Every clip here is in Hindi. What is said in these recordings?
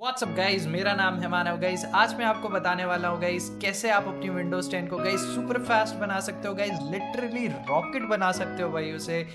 व्हाट्सअप गाइज, मेरा नाम है मानव गाइज। आज मैं आपको बताने वाला हूँ गाइज कैसे आप अपनी विंडोज 10 को गाइज सुपर फास्ट बना सकते हो गाइज, लिटरली रॉकेट बना सकते हो भाई उसे।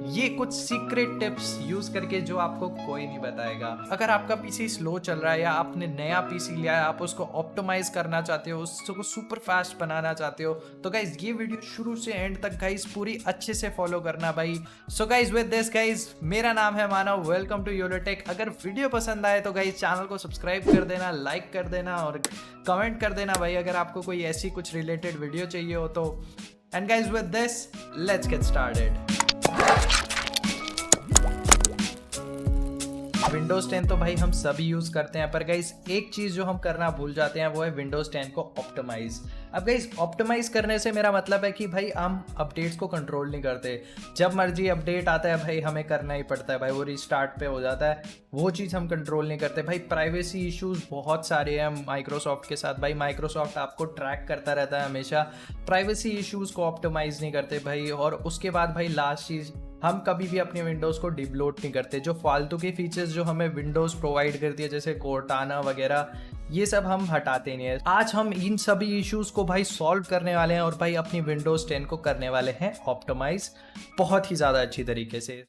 ये कुछ सीक्रेट टिप्स यूज करके जो आपको कोई नहीं बताएगा। अगर आपका पीसी स्लो चल रहा है या आपने नया पीसी लिया है, आप उसको ऑप्टिमाइज करना चाहते हो, उसको सुपर फास्ट बनाना चाहते हो, तो गाइज ये वीडियो शुरू से एंड तक गाइज पूरी अच्छे से फॉलो करना भाई। So guys with this guys, मेरा नाम है मानव, वेलकम टू योलो टेक। अगर वीडियो पसंद आए तो गाइज चैनल को सब्सक्राइब कर देना, लाइक कर देना और कमेंट कर देना भाई अगर आपको कोई ऐसी कुछ रिलेटेड वीडियो चाहिए हो तो। And guys with this let's get started. Windows 10 तो भाई हम सभी यूज करते हैं, पर गाइस एक चीज जो हम करना भूल जाते हैं वो है विंडोज 10 को ऑप्टिमाइज। अब गाइस ऑप्टिमाइज करने से मेरा मतलब है कि भाई हम अपडेट्स को कंट्रोल नहीं करते। जब मर्जी अपडेट आता है भाई हमें करना ही पड़ता है भाई, वो रिस्टार्ट पे हो जाता है, वो चीज़ हम कंट्रोल नहीं करते भाई। प्राइवेसी इश्यूज बहुत सारे हैं माइक्रोसॉफ्ट के साथ भाई, माइक्रोसॉफ्ट आपको ट्रैक करता रहता है हमेशा। प्राइवेसी इश्यूज को ऑप्टिमाइज नहीं करते भाई। और उसके बाद भाई लास्ट चीज़, हम कभी भी अपनी विंडोज़ को डिबलोट नहीं करते। जो फालतू के फीचर्स जो हमें विंडोज़ प्रोवाइड करती है जैसे कोर्टाना वगैरह, ये सब हम हटाते नहीं है। आज हम इन सभी इश्यूज को भाई सॉल्व करने वाले हैं और भाई अपनी विंडोज़ 10 को करने वाले हैं ऑप्टिमाइज बहुत ही ज़्यादा अच्छी तरीके से।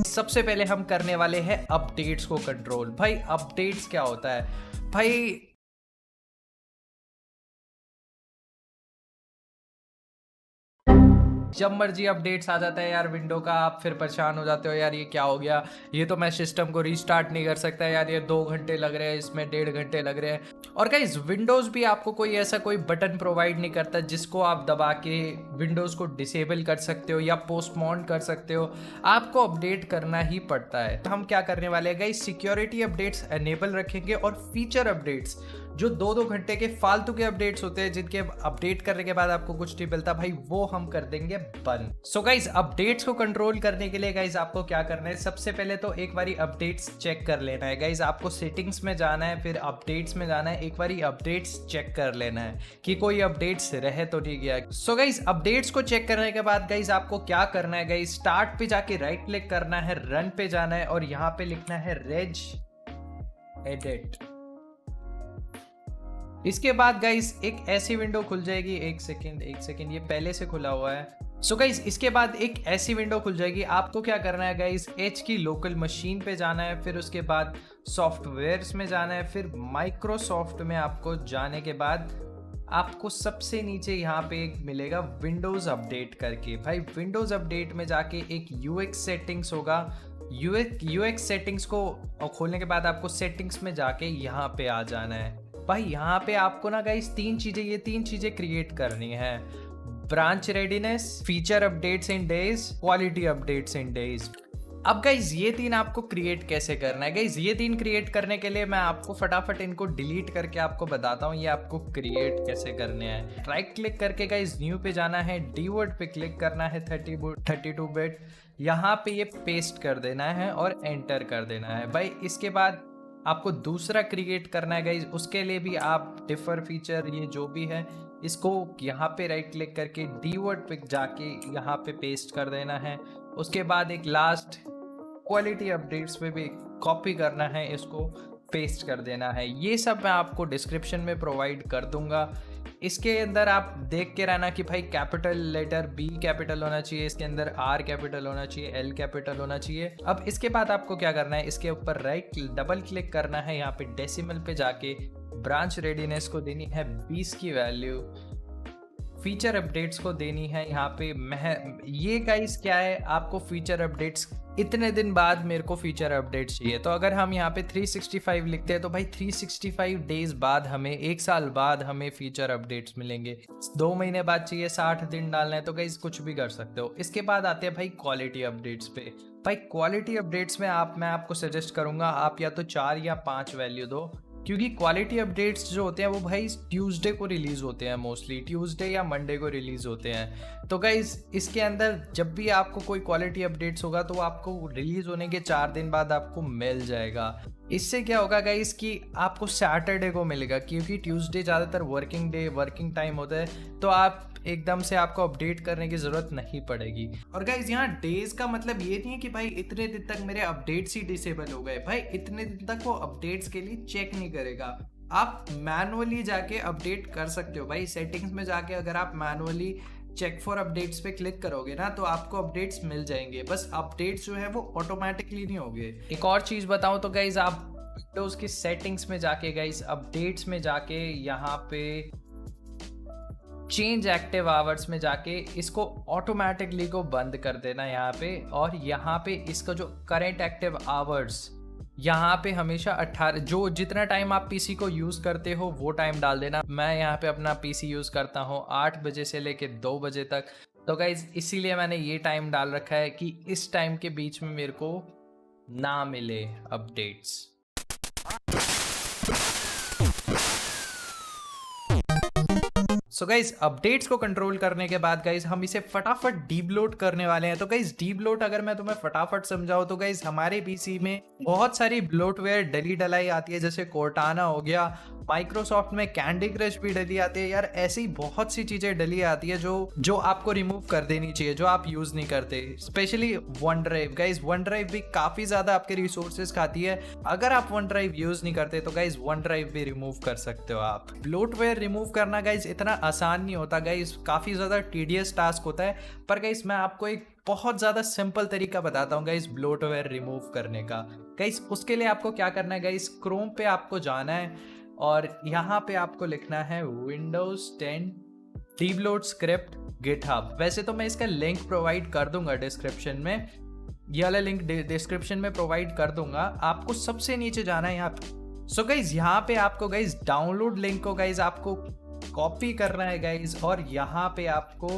सबसे पहले हम करने वाले हैं अपडेट्स को कंट्रोल। भाई अपडेट्स क्या होता है भाई? जब मर्जी अपडेट्स आ जाता है यार विंडो का, आप फिर परेशान हो जाते हो यार ये क्या हो गया, ये तो मैं सिस्टम को रीस्टार्ट नहीं कर सकता यार, ये 2 घंटे लग रहे हैं, इसमें 1.5 घंटे लग रहे हैं। और गाइस विंडोज़ भी आपको कोई ऐसा कोई बटन प्रोवाइड नहीं करता जिसको आप दबा के विंडोज़ को डिसेबल कर सकते हो या पोस्टपोन कर सकते हो। आपको अपडेट करना ही पड़ता है। तो हम क्या करने वाले हैं गाइस, सिक्योरिटी अपडेट्स एनेबल रखेंगे और फीचर अपडेट्स जो 2-2 घंटे के फालतू के अपडेट्स होते हैं जिनके अपडेट करने के बाद आपको कुछ नहीं मिलता भाई, वो हम कर देंगे बंद। सो गाइज अपडेट्स को कंट्रोल करने के लिए गाइज आपको क्या करना है, सबसे पहले तो एक बारी अपडेट्स चेक कर लेना है गाइज। आपको सेटिंग्स में जाना है, फिर अपडेट्स में जाना है, एक बारी अपडेट्स चेक कर लेना है कि कोई अपडेट्स रहे तो नहीं गया। सो गाइज अपडेट्स को चेक करने के बाद गाइज आपको क्या करना है गाइज, स्टार्ट पे जाके राइट क्लिक करना है, रन पे जाना है और यहाँ पे लिखना है रेज एडिट। इसके बाद गाइस एक ऐसी विंडो खुल जाएगी, एक सेकेंड ये पहले से खुला हुआ है। सो गाइस इसके बाद एक ऐसी विंडो खुल जाएगी। आपको क्या करना है गाइस, एच की लोकल मशीन पे जाना है, फिर उसके बाद सॉफ्टवेयर्स में जाना है, फिर माइक्रोसॉफ्ट में आपको जाने के बाद आपको सबसे नीचे यहाँ पे एक मिलेगा विंडोज़ अपडेट करके। भाई विंडोज़ अपडेट में जाके एक यूएक्स सेटिंग्स होगा, यूएक्स सेटिंग्स को खोलने के बाद आपको सेटिंग्स में जाके यहाँ पे आ जाना है। भाई यहाँ पे आपको ना गाइस ये तीन चीजें क्रिएट करनी है, branch readiness, feature updates in days, quality updates in days. अब गाइज ये तीन आपको क्रिएट कैसे करना है गाइज, ये तीन क्रिएट करने के लिए मैं आपको फटाफट इनको डिलीट करके आपको बताता हूँ ये आपको क्रिएट कैसे करने हैं। राइट क्लिक करके गाइज न्यू पे जाना है, डी वर्ड पे क्लिक करना है, 32 बिट, यहाँ पे ये पेस्ट कर देना है और एंटर कर देना है। भाई इसके बाद आपको दूसरा क्रिएट करना है गाइज, उसके लिए भी आप डिफर फीचर ये जो भी है इसको यहाँ पे राइट क्लिक करके डी वर्ड पे जाके यहाँ पे पेस्ट कर देना है। उसके बाद एक लास्ट क्वालिटी अपडेट्स पे भी कॉपी करना है, इसको पेस्ट कर देना है। ये सब मैं आपको डिस्क्रिप्शन में प्रोवाइड कर दूंगा। इसके अंदर आप देख के रहना कि भाई कैपिटल लेटर बी कैपिटल होना चाहिए, इसके अंदर आर कैपिटल होना चाहिए, एल कैपिटल होना चाहिए। अब इसके बाद आपको क्या करना है, इसके ऊपर राइट डबल क्लिक करना है, यहाँ पे डेसिमल पे जाके ब्रांच रेडीनेस को देनी है 20 की वैल्यू, फीचर अपडेट्स को देनी है यहाँ पे ये गाइस क्या है, आपको फीचर अपडेट्स इतने दिन बाद मेरे को फीचर अपडेट्स चाहिए, तो अगर हम यहाँ पे 365 लिखते हैं तो भाई 365 डेज बाद हमें, 1 साल बाद हमें फीचर अपडेट्स मिलेंगे। 2 महीने बाद चाहिए, 60 दिन डालना है, तो गाइस कुछ भी कर सकते हो। इसके बाद आते हैं भाई क्वालिटी अपडेट्स पे। भाई क्वालिटी अपडेट्स में मैं आपको सजेस्ट करूंगा आप या तो 4 या 5 वैल्यू दो, क्योंकि क्वालिटी अपडेट्स जो होते हैं वो भाई ट्यूसडे को रिलीज होते हैं, मोस्टली ट्यूसडे या मंडे को रिलीज होते हैं। तो गाइज इसके अंदर जब भी आपको कोई क्वालिटी अपडेट्स होगा तो आपको रिलीज होने के 4 दिन बाद आपको मिल जाएगा। इससे क्या होगा गाइस कि आपको सैटरडे को मिलेगा, क्योंकि ट्यूसडे ज़्यादातर वर्किंग डे वर्किंग टाइम होता है, तो आप एकदम से आपको अपडेट करने की ज़रूरत नहीं पड़ेगी। और गाइस यहाँ डेज का मतलब ये नहीं है कि भाई इतने दिन तक मेरे अपडेट्स ही डिसेबल हो गए, भाई इतने दिन तक वो अपडेट्स के लिए चेक नहीं करेगा। आप मैनुअली जाके अपडेट कर सकते हो भाई, सेटिंग्स में जाके अगर आप मैनुअली चेक फॉर अपडेट्स पे क्लिक करोगे ना तो आपको अपडेट्स मिल जाएंगे, बस अपडेट्स जो है वो ऑटोमेटिकली नहीं होंगे। एक और चीज़ बताऊं तो गाइज आप विंडोज़ की सेटिंग्स में जाके गाइज अपडेट्स में जाके यहाँ पे चेंज एक्टिव आवर्स में जाके इसको ऑटोमेटिकली को बंद कर देना यहाँ पे, और यहाँ पे इसका जो करेंट एक्टिव आवर्स यहाँ पे हमेशा 18 जो जितना टाइम आप पीसी को यूज़ करते हो वो टाइम डाल देना। मैं यहाँ पे अपना पीसी यूज़ करता हूँ 8 बजे से लेके 2 बजे तक, तो गाइज इसीलिए मैंने ये टाइम डाल रखा है कि इस टाइम के बीच में मेरे को ना मिले अपडेट्स। सो गाइज अपडेट्स को कंट्रोल करने के बाद गाइज हम इसे फटाफट डीबलोड करने वाले हैं। तो गाइज डीबलोड अगर मैं तुम्हें फटाफट समझाऊं तो गाइज हमारे पीसी में बहुत सारी ब्लोटवेयर डली डलाई आती है, जैसे कोर्टाना हो गया, माइक्रोसॉफ्ट में कैंडी क्रश भी डली आती है यार, ऐसी बहुत सी चीजें डली आती है जो आपको रिमूव कर देनी चाहिए, जो आप यूज नहीं करते। Specially one drive guys, one drive भी काफी ज्यादा आपके रिसोर्सेज खाती है। अगर आप वन ड्राइव यूज नहीं करते तो गाइज वन ड्राइव भी रिमूव कर सकते हो आप। ब्लोटवेयर रिमूव करना गाइज इतना आसान नहीं होता गाइज, काफी ज्यादा टीडियस टास्क होता है, पर गाइज मैं आपको एक बहुत ज़्यादा सिंपल तरीका बताता हूँ गाइस ब्लोटवेयर रिमूव करने का। गाइस उसके लिए आपको क्या करना है गाइस, क्रोम पे आपको जाना है और यहाँ पे आपको लिखना है विंडोज 10 डीबलोड स्क्रिप्ट गिटहब। वैसे तो मैं इसका लिंक प्रोवाइड कर दूंगा डिस्क्रिप्शन में, ये वाला लिंक डिस्क्रिप्शन में प्रोवाइड कर दूंगा। आपको सबसे नीचे जाना है यहाँ पे। सो गाइस यहाँ पे आपको गाइस डाउनलोड लिंक को गाइस आपको कॉपी करना है गाइस, और यहाँ पे आपको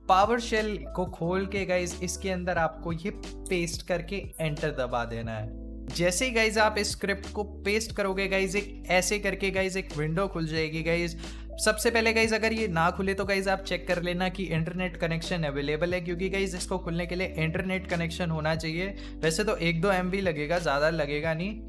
पावर शेल को खोल के गाइज इसके अंदर आपको ये पेस्ट करके एंटर दबा देना है। जैसे ही गाइज आप इस स्क्रिप्ट को पेस्ट करोगे गाइज एक ऐसे करके गाइज एक विंडो खुल जाएगी गाइज। सबसे पहले गाइज अगर ये ना खुले तो गाइज आप चेक कर लेना कि इंटरनेट कनेक्शन अवेलेबल है, क्योंकि गाइज इसको खुलने के लिए इंटरनेट कनेक्शन होना चाहिए। वैसे तो 1-2 MB लगेगा, ज़्यादा लगेगा नहीं।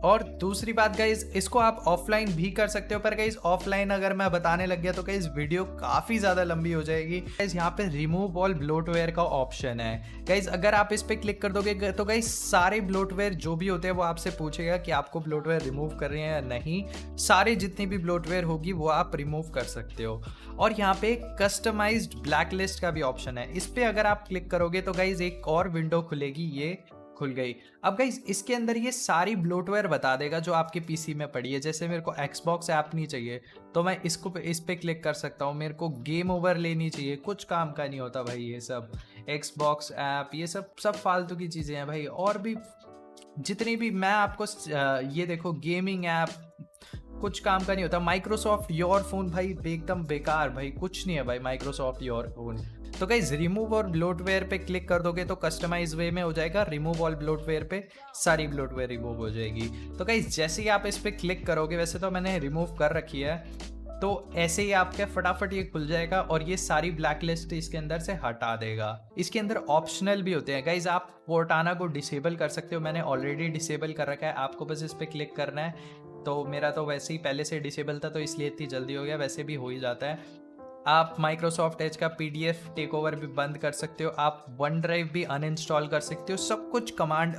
और दूसरी बात गाइज इसको आप ऑफलाइन भी कर सकते हो, पर गाइज ऑफलाइन अगर मैं बताने लग गया तो गाइज वीडियो काफ़ी ज़्यादा लंबी हो जाएगी। गाइज यहाँ पे रिमूव ऑल ब्लोटवेयर का ऑप्शन है गाइज, अगर आप इस पर क्लिक कर दोगे तो गाइज सारे ब्लोटवेयर जो भी होते हैं वो आपसे पूछेगा कि आपको ब्लोटवेयर रिमूव कर रहे हैं या नहीं। सारे जितनी भी ब्लोटवेयर होगी वो आप रिमूव कर सकते हो। और यहाँ पे कस्टमाइज्ड ब्लैक लिस्ट का भी ऑप्शन है, इस पर अगर आप क्लिक करोगे तो गाइज एक और विंडो खुलेगी, ये खुल गई। अब गाइस इसके अंदर ये सारी ब्लोटवेयर बता देगा जो आपके पीसी में पड़ी है। जैसे मेरे को Xbox ऐप नहीं चाहिए तो मैं इसको इस पे क्लिक कर सकता हूँ। मेरे को गेम ओवर लेनी चाहिए, कुछ काम का नहीं होता भाई ये सब। Xbox ऐप ये सब फालतू की चीज़ें हैं भाई। और भी जितनी भी मैं आपको ये देखो गेमिंग ऐप कुछ काम का नहीं होता। माइक्रोसॉफ्ट योर फोन भाई एकदम बेकार भाई, कुछ नहीं है भाई माइक्रोसॉफ्ट योर फोन। तो गाइज रिमूव और ब्लोटवेयर पे क्लिक कर दोगे तो कस्टमाइज वे में हो जाएगा। रिमूव ऑल ब्लोटवेयर पे सारी ब्लोटवेयर रिमूव हो जाएगी। तो गाइज जैसे ही आप इस पे क्लिक करोगे, वैसे तो मैंने रिमूव कर रखी है, तो ऐसे ही आपके फटाफट ये खुल जाएगा और ये सारी ब्लैक लिस्ट इसके अंदर से हटा देगा। इसके अंदर ऑप्शनल भी होते हैं गाइज, आप कोर्टाना को डिसेबल कर सकते हो। मैंने ऑलरेडी डिसेबल कर रखा है, आपको बस इस पर क्लिक करना है। तो मेरा तो वैसे ही पहले से डिसेबल था तो इसलिए इतनी जल्दी हो गया, वैसे भी हो ही जाता है। आप माइक्रोसॉफ्ट एज का PDF टेक ओवर भी बंद कर सकते हो, आप वन ड्राइव भी अनइंस्टॉल कर सकते हो। सब कुछ कमांड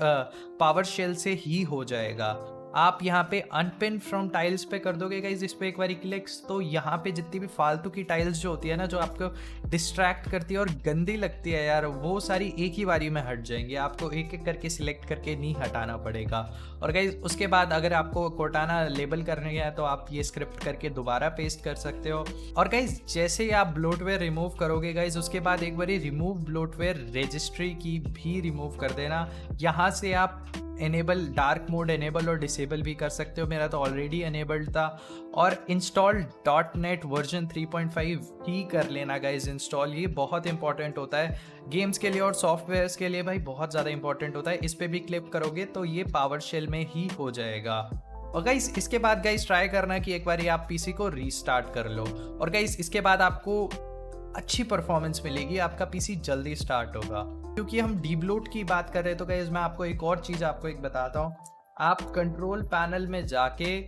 पावर शेल से ही हो जाएगा। आप यहाँ पे अनपिन फ्रॉम टाइल्स पे कर दोगे गाइज इस पे एक बार क्लिक्स, तो यहाँ पे जितनी भी फालतू की टाइल्स जो होती है ना, जो आपको डिस्ट्रैक्ट करती है और गंदी लगती है यार, वो सारी एक ही बारी में हट जाएंगी। आपको एक एक करके सिलेक्ट करके नहीं हटाना पड़ेगा। और गाइज उसके बाद अगर आपको कोर्टाना लेबल करने है तो आप ये स्क्रिप्ट करके दोबारा पेस्ट कर सकते हो। और गाइज जैसे ही आप ब्लोटवेयर रिमूव करोगे गाइज, उसके बाद एक बार रिमूव ब्लोटवेयर रजिस्ट्री की भी रिमूव कर देना। यहाँ से आप एनेबल डार्क मोड एनेबल और डिसेबल भी कर सकते हो। मेरा तो ऑलरेडी एनेबल्ड था। और इंस्टॉल .NET वर्जन 3.5 ही कर लेना गाइज इंस्टॉल, ये बहुत इंपॉर्टेंट होता है गेम्स के लिए और सॉफ्टवेयर्स के लिए भाई, बहुत ज़्यादा इंपॉर्टेंट होता है। इस पर भी क्लिक करोगे तो ये पावर शेल में ही हो जाएगा। और गाइस इसके बाद गाइस ट्राई करना कि एक बार आप पीसी को रीस्टार्ट कर लो, और गाइस इसके बाद आपको अच्छी परफॉर्मेंस मिलेगी, आपका पीसी जल्दी स्टार्ट होगा। क्योंकि हम डीबलोड की बात कर रहे हैं तो गाइस मैं आपको एक और चीज़ आपको एक बताता हूँ। आप कंट्रोल पैनल में जाके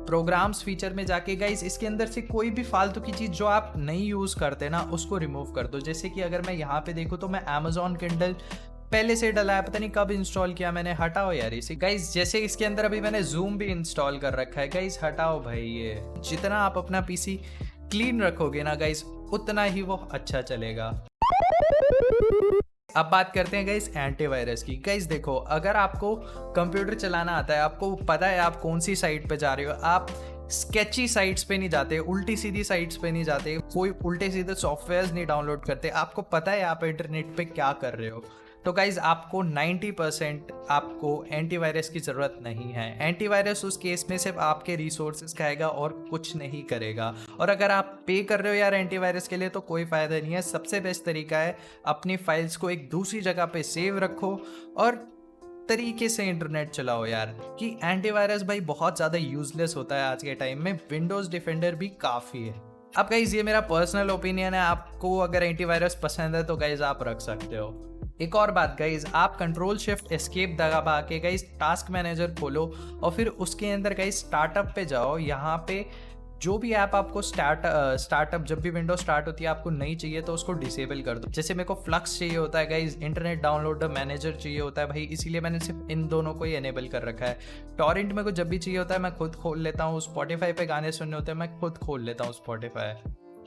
प्रोग्राम्स फीचर में जाके गाइस इसके अंदर से कोई भी फालतू की चीज़ जो आप नहीं यूज़ करते ना उसको रिमूव कर दो। जैसे कि अगर मैं यहाँ पे देखूँ तो मैं Amazon Kindle पहले से डला है, पता नहीं कब इंस्टॉल किया मैंने, हटाओ यार इसे गाइस। जैसे इसके अंदर अभी मैंने जूम भी इंस्टॉल कर रखा है गाइस, हटाओ भाई। ये जितना आप अपना पीसी क्लीन रखोगे ना गाइस उतना ही वो अच्छा चलेगा। अब बात करते हैं गाइस एंटीवायरस की। गाइस देखो, अगर आपको कंप्यूटर चलाना आता है, आपको पता है आप कौन सी साइट पे जा रहे हो, आप स्केची साइट्स पे नहीं जाते, उल्टी सीधी साइट्स पे नहीं जाते, कोई उल्टे सीधे सॉफ्टवेयर्स नहीं डाउनलोड करते, आपको पता है आप इंटरनेट पे क्या कर रहे हो, तो गाइज आपको 90% आपको एंटीवायरस की ज़रूरत नहीं है। एंटीवायरस उस केस में सिर्फ आपके रिसोर्सेज खाएगा और कुछ नहीं करेगा। और अगर आप पे कर रहे हो यार एंटीवायरस के लिए तो कोई फ़ायदा नहीं है। सबसे बेस्ट तरीका है अपनी फाइल्स को एक दूसरी जगह पे सेव रखो और तरीके से इंटरनेट चलाओ यार। कि एंटीवायरस भाई बहुत ज़्यादा यूजलेस होता है आज के टाइम में, विंडोज़ डिफेंडर भी काफ़ी है। अब गाइज ये मेरा पर्सनल ओपिनियन है, आपको अगर एंटीवायरस पसंद है तो गाइज आप रख सकते हो। एक और बात गाइज, आप कंट्रोल शिफ्ट एस्केप दबा के गाइज टास्क मैनेजर खोलो और फिर उसके अंदर गाइज स्टार्टअप पे जाओ। यहाँ पे जो भी ऐप आपको स्टार्टअप जब भी विंडो स्टार्ट होती है आपको नहीं चाहिए तो उसको डिसेबल कर दो। जैसे मेरे को फ्लक्स चाहिए होता है गाइज, इंटरनेट डाउनलोडर मैनेजर चाहिए होता है भाई, इसीलिए मैंने सिर्फ इन दोनों को ही एनेबल कर रखा है। टॉरेंट मेरे को जब भी चाहिए होता है मैं खुद खोल लेता हूँ, स्पॉटिफाई पे गाने सुनने होते हैं मैं खुद खोल लेता हूँ स्पॉटिफाई।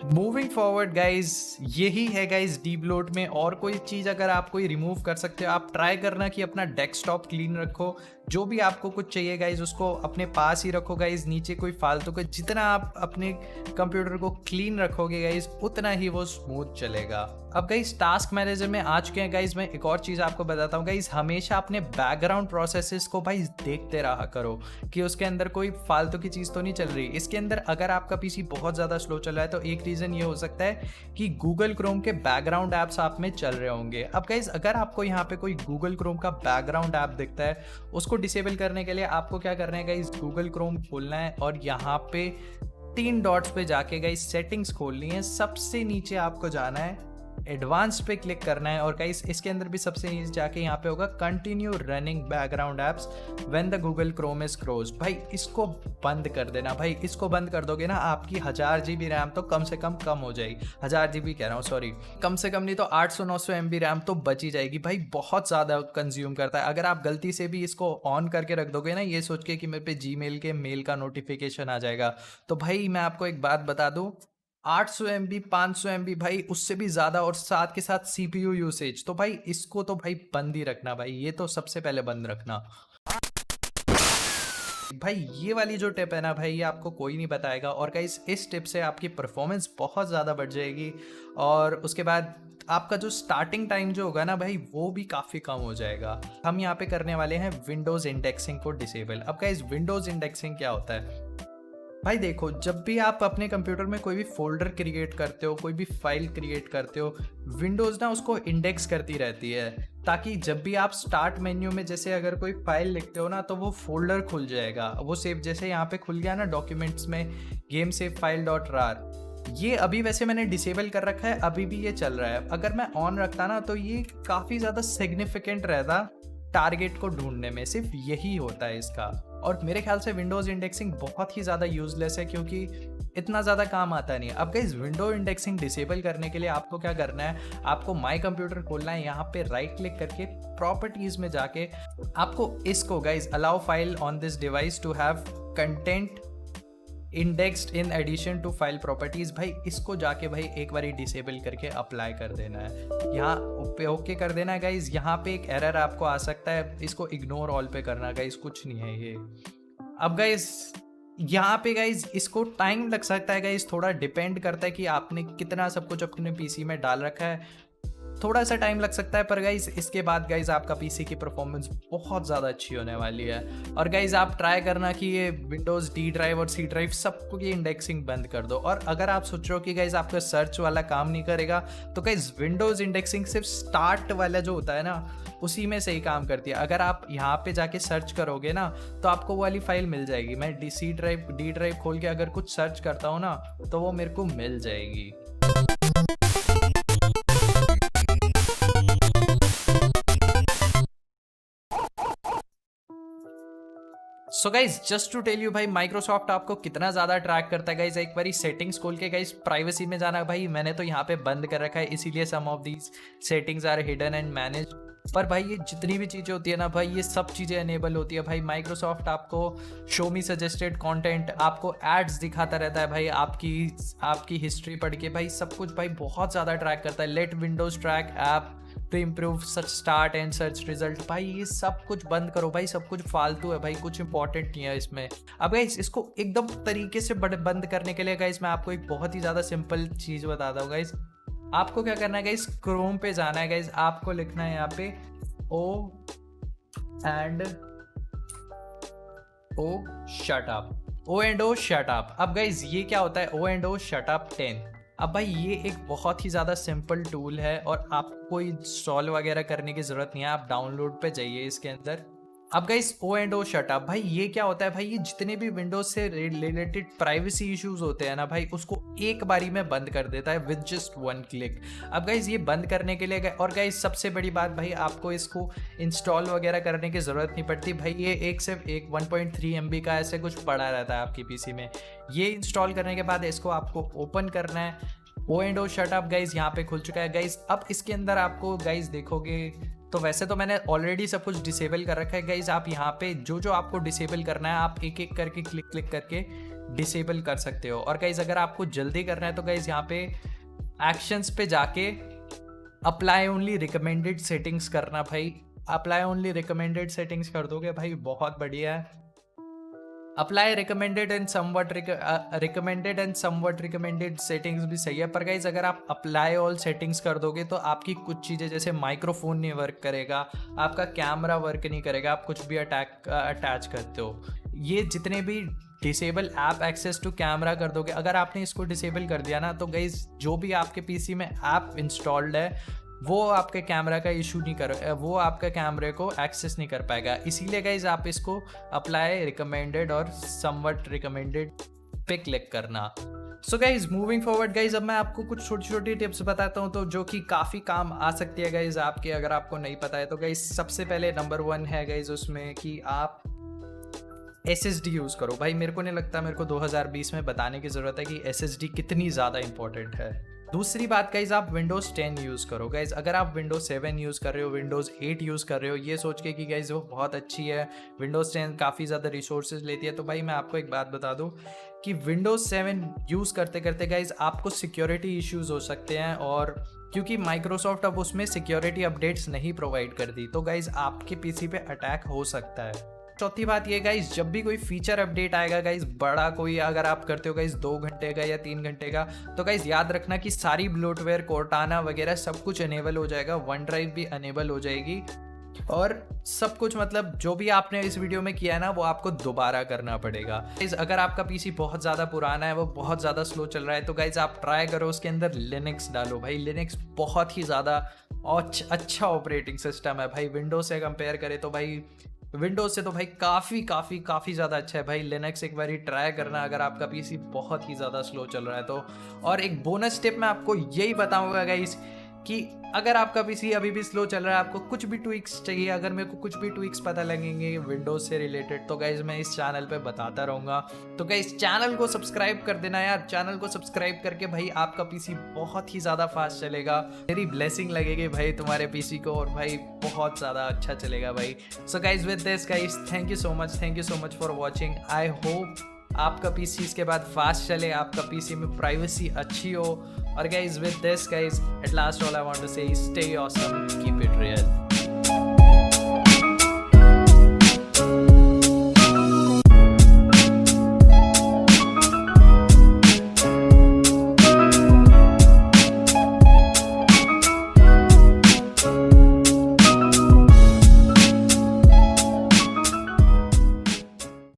मूविंग फॉरवर्ड गाइज, यही है गाइज डीप लोड में। और कोई चीज़ अगर आप कोई रिमूव कर सकते हो आप ट्राई करना कि अपना डेस्कटॉप क्लीन रखो। जो भी आपको कुछ चाहिए गाइज उसको अपने पास ही रखो गाइज, नीचे कोई फालतू का। जितना आप अपने कंप्यूटर को क्लीन रखोगे गाइज उतना ही वो स्मूथ चलेगा। अब गाइज टास्क मैनेजर में आ चुके हैं गाइज, मैं एक और चीज़ आपको बताता हूँ गाइज, हमेशा अपने बैकग्राउंड प्रोसेसेस को भाई देखते रहा करो कि उसके अंदर कोई फालतू की चीज़ तो नहीं चल रही। इसके अंदर अगर आपका पीसी बहुत ज़्यादा स्लो चल रहा है तो एक रीज़न ये हो सकता है कि गूगल क्रोम के बैकग्राउंड ऐप्स आप में चल रहे होंगे। अब गाइज अगर आपको यहाँ पे कोई गूगल क्रोम का बैकग्राउंड ऐप दिखता है उसको डिसेबल करने के लिए आपको क्या करना है गाइज, गूगल क्रोम खोलना है और यहाँ पे 3 डॉट्स पे जाके गाइज सेटिंग्स खोलनी है। सबसे नीचे आपको जाना है, एडवांस पे क्लिक करना है और गाइस इसके अंदर भी सबसे नीचे जाके यहाँ पे होगा continue running background apps when the Google Chrome is closed. भाई इसको बंद कर देना। भाई इसको बंद कर दोगे ना आपकी 1000 GB रैम तो कम से कम हो जाएगी। 1000 GB कह रहा हूँ, सॉरी, कम से कम नहीं तो 800-900 MB रैम तो बची जाएगी। भाई बहुत ज़्यादा कंज्यूम करता है। अगर आप गलती से भी इसको ऑन करके रख दोगे ना ये सोच के कि मेरे पे जीमेल के मेल का नोटिफिकेशन आ जाएगा, तो भाई मैं आपको एक बात बता दूँ, 800 MB 500 MB भाई उससे भी ज़्यादा, और साथ के साथ CPU यूसेज, तो भाई इसको तो भाई बंद ही रखना। भाई ये तो सबसे पहले बंद रखना। भाई ये वाली जो टिप है ना भाई ये आपको कोई नहीं बताएगा, और गाइस इस टिप से आपकी परफॉर्मेंस बहुत ज़्यादा बढ़ जाएगी और उसके बाद आपका जो स्टार्टिंग टाइम जो होगा ना भाई वो भी काफ़ी कम हो जाएगा। हम यहाँ पे करने वाले हैं विंडोज़ इंडेक्सिंग को डिसेबल। अब गाइस विंडोज़ इंडेक्सिंग क्या होता है? भाई देखो, जब भी आप अपने कंप्यूटर में कोई भी फोल्डर क्रिएट करते हो, कोई भी फाइल क्रिएट करते हो, विंडोज़ ना उसको इंडेक्स करती रहती है ताकि जब भी आप स्टार्ट मेन्यू में जैसे अगर कोई फाइल लिखते हो ना तो वो फोल्डर खुल जाएगा, वो सेव, जैसे यहाँ पे खुल गया ना डॉक्यूमेंट्स में गेम सेव फाइल .rar। ये अभी वैसे मैंने डिसेबल कर रखा है, अभी भी ये चल रहा है। अगर मैं ऑन रखता ना तो ये काफ़ी ज़्यादा सिग्निफिकेंट रहता टारगेट को ढूंढने में, सिर्फ यही होता है इसका। और मेरे ख्याल से विंडोज़ इंडेक्सिंग बहुत ही ज़्यादा यूजलेस है क्योंकि इतना ज़्यादा काम आता नहीं है। अब गाइस विंडो इंडेक्सिंग डिसेबल करने के लिए आपको क्या करना है, आपको माई कंप्यूटर खोलना है, यहाँ पे राइट क्लिक करके प्रॉपर्टीज़ में जाके आपको इसको guys allow file on this device to have content indexed in addition to file properties, भाई इसको जाके भाई एक बार डिसेबल करके अप्लाई कर देना है। यहाँ पे ओके कर देना है गाइज। यहाँ पे एक एरर आपको आ सकता है, इसको इग्नोर ऑल पे करना गाइज, कुछ नहीं है ये। अब गाइज यहाँ पे गाइज इसको टाइम लग सकता है गाइज, थोड़ा डिपेंड करता है कि आपने कितना सब कुछ अपने पीसी में डाल रखा है, थोड़ा सा टाइम लग सकता है। पर गाइज इसके बाद गाइज आपका पीसी की परफॉर्मेंस बहुत ज़्यादा अच्छी होने वाली है। और गाइज आप ट्राई करना कि ये विंडोज़ डी ड्राइव और सी ड्राइव सबको ये इंडेक्सिंग बंद कर दो। और अगर आप सोच रहे हो कि गाइज आपका सर्च वाला काम नहीं करेगा तो गाइज विंडोज़ इंडेक्सिंग सिर्फ स्टार्ट वाला जो होता है ना उसी में से ही काम करती है। अगर आप यहाँ पे जाके सर्च करोगे ना तो आपको वो वाली फाइल मिल जाएगी। मैं डी ड्राइव खोल के अगर कुछ सर्च करता हूँ ना तो वो मेरे को मिल जाएगी। So guys just to tell you भाई माइक्रोसॉफ्ट आपको कितना ज़्यादा ट्रैक करता है गाइज, एक बारी सेटिंग्स खोल के गाइज प्राइवेसी में जाना भाई, मैंने तो यहाँ पे बंद कर रखा है इसीलिए some of these settings are hidden and manage. पर भाई ये जितनी भी चीज़ें होती है ना भाई, ये सब चीज़ें अनेबल होती है भाई। माइक्रोसॉफ्ट आपको शो मी सजेस्टेड कंटेंट, आपको एड्स दिखाता रहता है भाई, आपकी हिस्ट्री पढ़ के भाई सब कुछ भाई बहुत ज़्यादा ट्रैक करता है। Let Windows track app to improve such start and search result, भाई ये सब कुछ बंद करो भाई, सब कुछ फालतू है भाई, कुछ इंपॉर्टेंट नहीं है इसमें। अब गाइस इसको एकदम तरीके से बंद करने के लिए गाइस मैं आपको एक बहुत ही ज़्यादा सिंपल चीज़ बताता हूँ गाइस। आपको क्या करना है गाइस, क्रोम पे जाना है गाइस, आपको लिखना है यहाँ पे O and O shut up. अब गाइस ये क्या होता है O and O shut up 10। अब भाई ये एक बहुत ही ज़्यादा सिंपल टूल है और आपको कोई इंस्टॉल वगैरह करने की ज़रूरत नहीं है, आप डाउनलोड पे जाइए इसके अंदर। अब guys O and O shut up भाई ये क्या होता है भाई, ये जितने भी विंडोज से रिलेटेड प्राइवेसी इश्यूज होते हैं ना भाई, उसको एक बारी में बंद कर देता है विद जस्ट वन क्लिक। अब गाइस ये बंद करने के लिए और गाइस सबसे बड़ी बात भाई, आपको इसको इंस्टॉल वगैरह करने की ज़रूरत नहीं पड़ती भाई, ये सिर्फ 1.3 MB का ऐसे कुछ पड़ा रहता है आपकी पीसी में। ये इंस्टॉल करने के बाद इसको आपको ओपन करना है। O and O shut up guys यहाँ पे खुल चुका है गाइज। अब इसके अंदर आपको गाइज देखोगे तो वैसे तो मैंने ऑलरेडी सब कुछ डिसेबल कर रखा है गाइज, आप यहाँ पे जो आपको डिसेबल करना है आप एक एक करके क्लिक करके डिसेबल कर सकते हो। और गाइज अगर आपको जल्दी करना है तो गाइज यहाँ पे एक्शंस पे जाके अप्लाई ओनली रिकमेंडेड सेटिंग्स करना भाई, अप्लाई ओनली रिकमेंडेड सेटिंग्स कर दोगे भाई बहुत बढ़िया है। Apply recommended and somewhat recommended settings भी सही है, पर गाइज अगर आप अप्लाई ऑल सेटिंग्स कर दोगे तो आपकी कुछ चीज़ें जैसे माइक्रोफोन नहीं वर्क करेगा, आपका कैमरा वर्क नहीं करेगा, आप कुछ भी अटैच करते हो, ये जितने भी disable app access to camera कर दोगे, अगर आपने इसको डिसेबल कर दिया ना तो गाइज जो भी आपके पीसी में ऐप इंस्टॉल्ड है वो आपके कैमरा का इशू नहीं वो आपके कैमरे को एक्सेस नहीं कर पाएगा। इसीलिए गाइज आप इसको अप्लाई रिकमेंडेड और समवट रिकमेंडेड पे क्लिक करना। So guys moving forward guys, अब मैं आपको कुछ छोटी छोटी टिप्स बताता हूँ तो जो कि काफ़ी काम आ सकती है गाइज आपके, अगर आपको नहीं पता है तो गाइज सबसे पहले नंबर 1 है गाइज उसमें कि आप SSD यूज़ करो भाई। मेरे को नहीं लगता मेरे को 2020 में बताने की ज़रूरत है कि SSD कितनी ज़्यादा इंपॉर्टेंट है। दूसरी बात गाइज आप विंडोज़ 10 यूज़ करो गाइज, अगर आप विंडोज़ 7 यूज़ कर रहे हो, विंडोज़ 8 यूज़ कर रहे हो ये सोच के कि गाइज वो बहुत अच्छी है, विंडोज़ 10 काफ़ी ज़्यादा रिसोर्सेज लेती है, तो भाई मैं आपको एक बात बता दूं कि विंडोज़ 7 यूज़ करते करते गाइज आपको सिक्योरिटी इश्यूज हो सकते हैं, और क्योंकि माइक्रोसॉफ्ट अब उसमें सिक्योरिटी अपडेट्स नहीं प्रोवाइड कर दी तो गाइज आपके पीसी पे अटैक हो सकता है। चौथी बात ये गाइज, जब भी कोई फीचर अपडेट आएगा गाइज बड़ा कोई, अगर आप करते हो गाइज 2 घंटे का या 3 घंटे का, तो गाइज याद रखना कि सारी ब्लोटवेयर, कोर्टाना वगैरह सब कुछ अनेबल हो जाएगा, वन ड्राइव भी अनेबल हो जाएगी, और सब कुछ मतलब जो भी आपने इस वीडियो में किया है ना वो आपको दोबारा करना पड़ेगा। गाइज अगर आपका पीसी बहुत ज़्यादा पुराना है, वो बहुत ज़्यादा स्लो चल रहा है, तो गाइज आप ट्राई करो उसके अंदर लिनक्स डालो भाई। लिनक्स बहुत ही ज़्यादा अच्छा ऑपरेटिंग सिस्टम है भाई, विंडोज से कंपेयर करें तो भाई विंडोज से तो भाई काफ़ी ज़्यादा अच्छा है भाई। लिनक्स एक बार ट्राई करना अगर आपका पीसी बहुत ही ज़्यादा स्लो चल रहा है तो। और एक बोनस टिप मैं आपको यही बताऊंगा गाइस कि अगर आपका पीसी अभी भी स्लो चल रहा है, आपको कुछ भी ट्विक्स चाहिए, अगर मेरे को कुछ भी ट्विक्स पता लगेंगे विंडोज से रिलेटेड तो गाइज मैं इस चैनल पे बताता रहूँगा। तो गाइज चैनल को सब्सक्राइब कर देना यार, चैनल को सब्सक्राइब करके भाई आपका पीसी बहुत ही ज़्यादा फास्ट चलेगा, मेरी ब्लेसिंग लगेगी भाई तुम्हारे पीसी को, और भाई बहुत ज़्यादा अच्छा चलेगा भाई। So guys with this guys thank you so much for watching. I hope आपका पीसी इसके बाद फास्ट चले, आपका पीसी में प्राइवेसी अच्छी हो। और guys with this guys at last all I want to say stay awesome, keep it real.